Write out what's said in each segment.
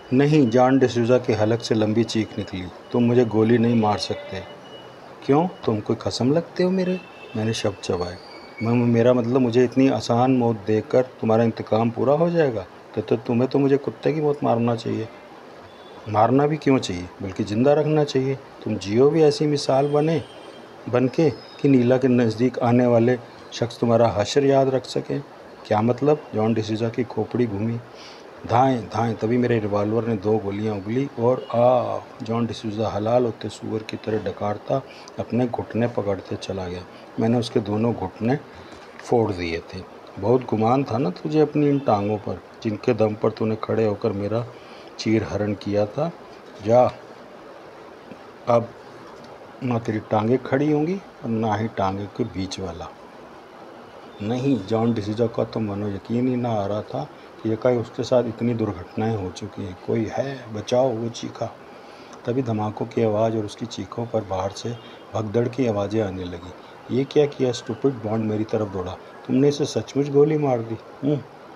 नहीं, जॉन डिसूज़ा की हलक से लंबी चीख निकली। तुम मुझे गोली नहीं मार सकते। क्यों? तुम कोई कसम लगते हो मेरे? मैंने शब्द चबाए। मेरा मतलब मुझे इतनी आसान मौत देकर तुम्हारा इंतकाम पूरा हो जाएगा? तो तुम्हें तो मुझे कुत्ते की मौत मारना चाहिए। मारना भी क्यों चाहिए, बल्कि ज़िंदा रखना चाहिए। तुम जियो भी ऐसी मिसाल बन के कि नीला के नज़दीक आने वाले शख्स तुम्हारा हश्र याद रख सके। क्या मतलब? जॉन डिसूज़ा की खोपड़ी घूमी। धाएँ धाएँ, तभी मेरे रिवॉल्वर ने 2 गोलियां उगली और जॉन डिसूज़ा हलाल होते सूअर की तरह डकारता अपने घुटने पकड़ते चला गया। मैंने उसके दोनों घुटने फोड़ दिए थे। बहुत गुमान था ना तुझे अपनी इन टांगों पर, जिनके दम पर तूने खड़े होकर मेरा चीर हरण किया था। जा, अब ना तेरी टांगें खड़ी होंगी और ना ही टांगे के बीच वाला। नहीं, जॉन डिसूज़ा का तो मानो यकीन ही ना आ रहा था कि एकाएक उसके साथ इतनी दुर्घटनाएं हो चुकी हैं। कोई है, बचाओ, वो चीखा। तभी धमाकों की आवाज़ और उसकी चीखों पर बाहर से भगदड़ की आवाज़ें आने लगी। ये क्या किया स्टूपिड? बॉन्ड मेरी तरफ दौड़ा। तुमने इसे सचमुच गोली मार दी?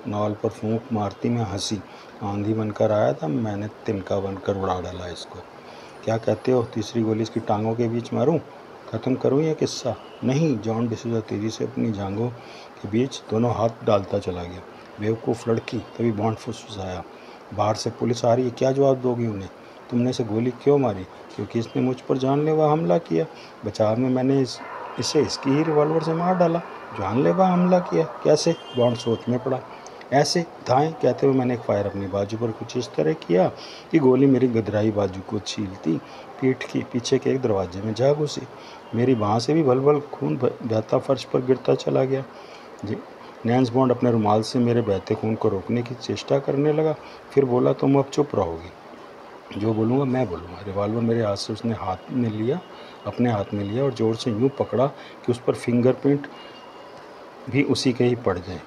नाल पर फूंक मारती मैं हंसी। आंधी बनकर आया था, मैंने तिनका बनकर उड़ा डाला इसको। क्या कहते हो, तीसरी गोली इसकी टांगों के बीच मारूं? ख़त्म करूं यह किस्सा? नहीं, जॉन डिसूज़ा तेज़ी से अपनी जांघों के बीच दोनों हाथ डालता चला गया। बेवकूफ़ लड़की, तभी बॉन्ड फुसफुसाया। बाहर से पुलिस आ रही है, क्या जवाब दोगी उन्हें? तुमने इसे गोली क्यों मारी? क्योंकि इसने मुझ पर जानलेवा हमला किया। बचाव में मैंने इसे इसकी ही रिवॉल्वर से मार डाला। जानलेवा हमला किया? कैसे? बॉन्ड सोच में पड़ा। ऐसे, धाएँ कहते हुए मैंने एक फायर अपनी बाजू पर कुछ इस तरह किया कि गोली मेरी गदराई बाजू को छीलती पीठ की पीछे के एक दरवाजे में जा घुसी। मेरी बाँह से भी भल खून बहता फर्श पर गिरता चला गया। नैन्स बॉन्ड अपने रुमाल से मेरे बहते खून को रोकने की चेष्टा करने लगा। फिर बोला, तुम अब चुप रहोगी, जो बोलूँगा मैं बोलूँगा। रिवॉल्वर मेरे हाथ से उसने अपने हाथ में लिया और ज़ोर से यूँ पकड़ा कि उस पर फिंगरप्रिंट भी उसी के ही पड़ गए।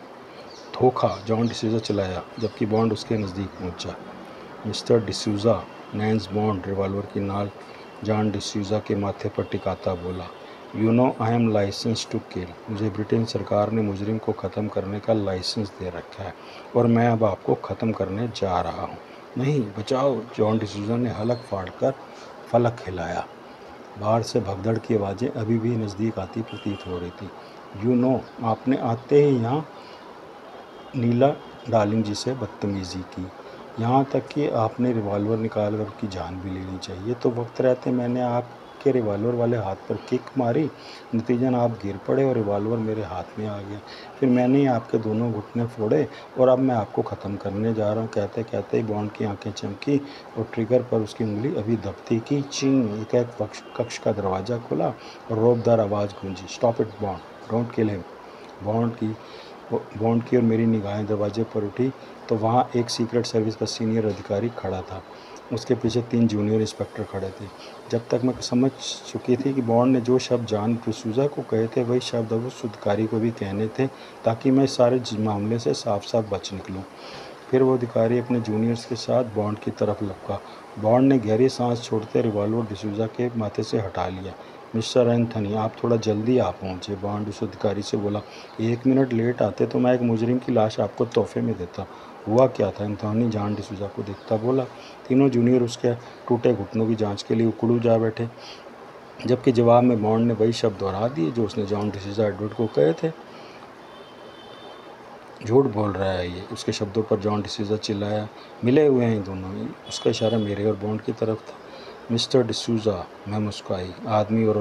धोखा, जॉन डिसूज़ा चिल्लाया जबकि बॉन्ड उसके नज़दीक पहुंचा। मिस्टर डिसूज़ा, नैन्स बॉन्ड रिवॉल्वर की नाल जॉन डिसूज़ा के माथे पर टिकाता बोला, you know I am licence to kill. मुझे ब्रिटेन सरकार ने मुजरिम को ख़त्म करने का लाइसेंस दे रखा है और मैं अब आपको ख़त्म करने जा रहा हूँ। नहीं, बचाओ, जॉन डिसूज़ा ने हलक फाड़कर फलक हिलाया। बाहर से भगदड़ की आवाज़ें अभी भी नज़दीक आती प्रतीत हो रही थी। यू नो, आपने आते ही यहाँ नीला डार्लिंग जी से बदतमीज़ी की, यहाँ तक कि आपने रिवॉल्वर निकाल कर उसकी जान भी लेनी चाहिए। तो वक्त रहते मैंने आपके रिवॉल्वर वाले हाथ पर किक मारी, नतीजन आप गिर पड़े और रिवॉल्वर मेरे हाथ में आ गया। फिर मैंने ही आपके दोनों घुटने फोड़े और अब मैं आपको ख़त्म करने जा रहा हूँ। कहते कहते ही बॉन्ड की आंखें चमकी और ट्रिगर पर उसकी उंगली अभी दबती की चिंग, एक कक्ष का दरवाज़ा खुला और रौबदार आवाज़ गूंजी, stop it Bond, don't kill him. Bond की और मेरी निगाहें दरवाजे पर उठी तो वहाँ एक सीक्रेट सर्विस का सीनियर अधिकारी खड़ा था। उसके पीछे 3 जूनियर इंस्पेक्टर खड़े थे। जब तक मैं समझ चुकी थी कि बॉन्ड ने जो शब्द जॉन डिसूज़ा को कहे थे वही शब्द अब उस अधिकारी को भी कहने थे, ताकि मैं इस सारे मामले से साफ साफ बच निकलूँ। फिर वो अधिकारी अपने जूनियर्स के साथ बॉन्ड की तरफ लपका। बॉन्ड ने गहरी सांस छोड़ते रिवॉल्वर डिसूज़ा के माथे से हटा लिया। मिस्टर एंथनी, आप थोड़ा जल्दी आ पहुँचे, बॉन्ड उस अधिकारी से बोला। 1 मिनट लेट आते तो मैं एक मुजरिम की लाश आपको तोहफे में देता। हुआ क्या था? एंथनी जॉन डिसूज़ा को देखता बोला। तीनों जूनियर उसके टूटे घुटनों की जांच के लिए उकड़ू जा बैठे, जबकि जवाब में बॉन्ड ने वही शब्द दोहरा दिए जो उसने जॉन डिसूज़ा एडवर्ड को कहे थे। झूठ बोल रहा है ये, उसके शब्दों पर जॉन डिसूज़ा चिल्लाया। मिले हुए हैं दोनों। उसका इशारा मेरे और बॉन्ड की तरफ था। मिस्टर डिसूज़ा, मैं मुस्कुराई। आदमी और